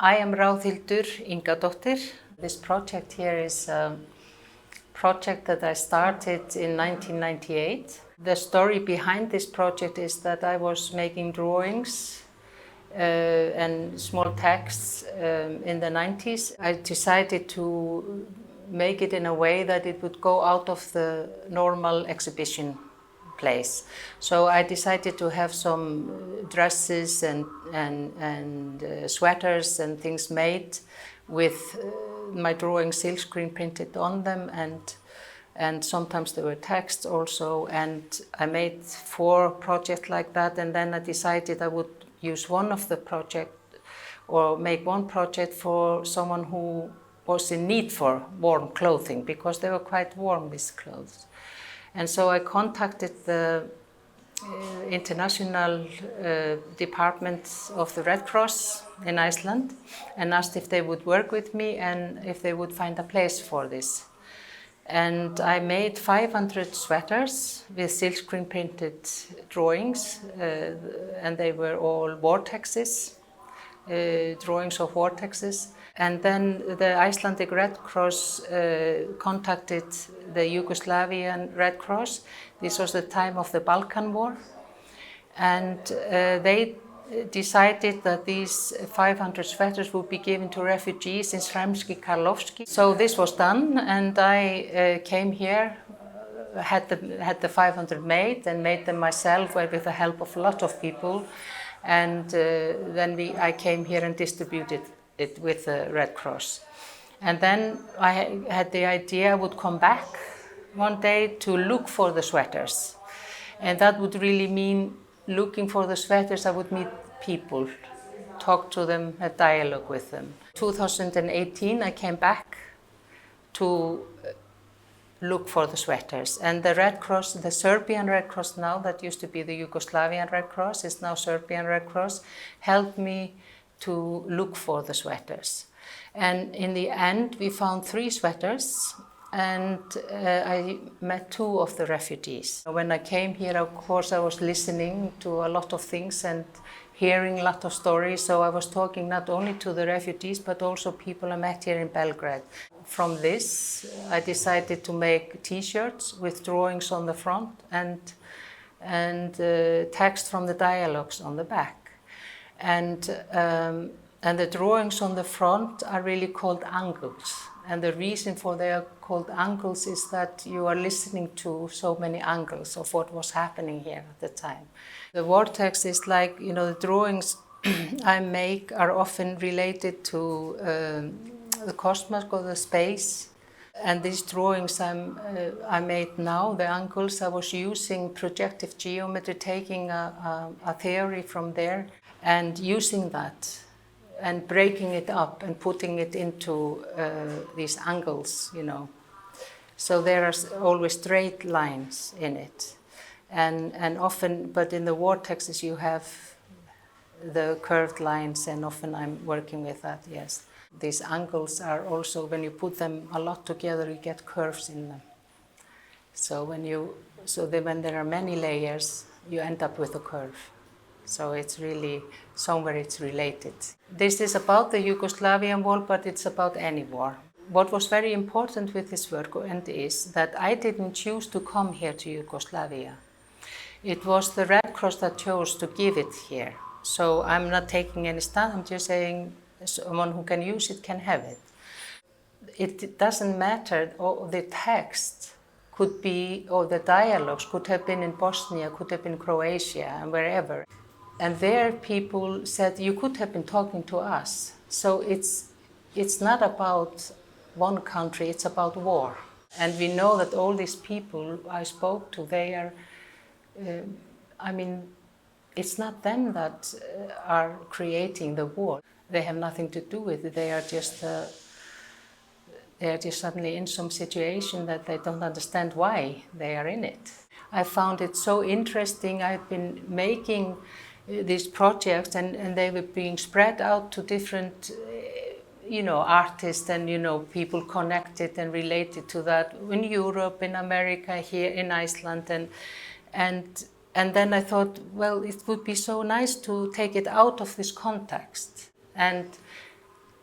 I am RÁÐHILDUR Ingadóttir. This project here is a project that I started in 1998. The story behind this project is that I was making drawings and small texts in the 90s. I decided to make it in a way that it would go out of the normal exhibition place. So I decided to have some dresses and sweaters and things made with my drawings silkscreen printed on them, and sometimes there were texts also, and I made 4 projects like that, and then I decided I would use one of the project or make one project for someone who was in need for warm clothing, because they were quite warm, these clothes. And so I contacted the international department of the Red Cross in Iceland and asked if they would work with me and if they would find a place for this. And I made 500 sweaters with silkscreen printed drawings, and they were all vortexes, drawings of vortexes. And then the Icelandic Red Cross contacted the Yugoslavian Red Cross. This was the time of the Balkan War. And they decided that these 500 sweaters would be given to refugees in Sremski Karlovski. So this was done, and I came here, had the 500 made and made them myself with the help of a lot of people. And then I came here and distributed it with the Red Cross. And then I had the idea I would come back one day to look for the sweaters. And that would really mean looking for the sweaters. I would meet people, talk to them, have dialogue with them. 2018 I came back to look for the sweaters, and the Red Cross, the Serbian Red Cross now, that used to be the Yugoslavian Red Cross, is now Serbian Red Cross, helped me to look for the sweaters. And in the end we found 3 sweaters, and I met 2 of the refugees. When I came here, of course, I was listening to a lot of things and hearing a lot of stories, so I was talking not only to the refugees but also people I met here in Belgrade. From this, I decided to make T-shirts with drawings on the front and text from the dialogues on the back. And the drawings on the front are really called angles. And the reason for they are called angles is that you are listening to so many angles of what was happening here at the time. The vortex is like, the drawings I make are often related to the cosmos or the space. And these drawings I made now, the angles, I was using projective geometry, taking a theory from there and using that and breaking it up and putting it into these angles, So there are always straight lines in it. And often, but in the vortexes you have the curved lines, and often I'm working with that, yes. These angles are also, when you put them a lot together, you get curves in them. So when there are many layers, you end up with a curve. So it's really, somewhere it's related. This is about the Yugoslavian war, but it's about any war. What was very important with this work is that I didn't choose to come here to Yugoslavia. It was the Red Cross that chose to give it here. So I'm not taking any stand, I'm just saying someone who can use it can have it. It doesn't matter, the text could be, or the dialogues could have been in Bosnia, could have been Croatia, and wherever. And there people said, you could have been talking to us. So it's not about one country, it's about war. And we know that all these people I spoke to, they are, it's not them that are creating the war. They have nothing to do with it. They are just suddenly in some situation that they don't understand why they are in it. I found it so interesting. I've been making these projects and they were being spread out to different artists and people connected and related to that in Europe, in America, here in Iceland, and then I thought, well, it would be so nice to take it out of this context and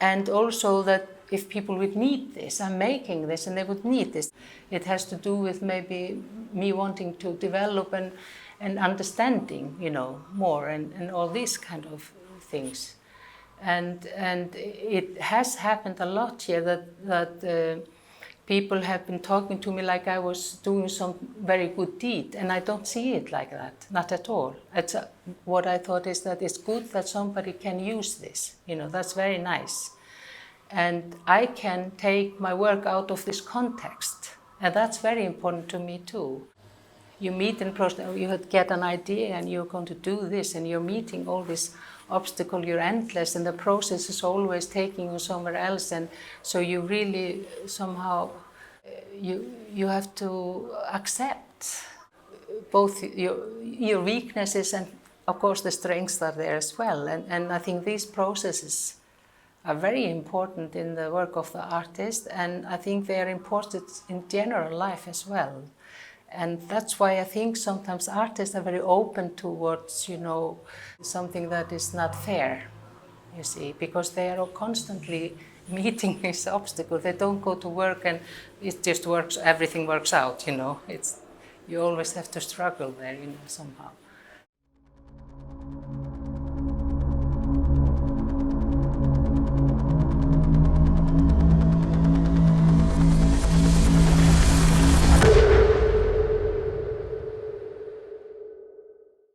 And also that if people would need this, I'm making this and they would need this. It has to do with maybe me wanting to develop and understanding, you know, more and all these kind of things. And it has happened a lot here that people have been talking to me like I was doing some very good deed, and I don't see it like that, not at all. What I thought is that it's good that somebody can use this, you know, that's very nice. And I can take my work out of this context, and that's very important to me too. You meet in process, you get an idea and you're going to do this, and you're meeting all this obstacle, you're endless, and the process is always taking you somewhere else, and so you really somehow you have to accept both your weaknesses and of course the strengths are there as well, and I think these processes are very important in the work of the artist, and I think they are important in general life as well. And that's why I think sometimes artists are very open towards, you know, something that is not fair, you see, because they are constantly meeting these obstacles. They don't go to work and it just works, everything works out, you know. You always have to struggle there, you know, somehow.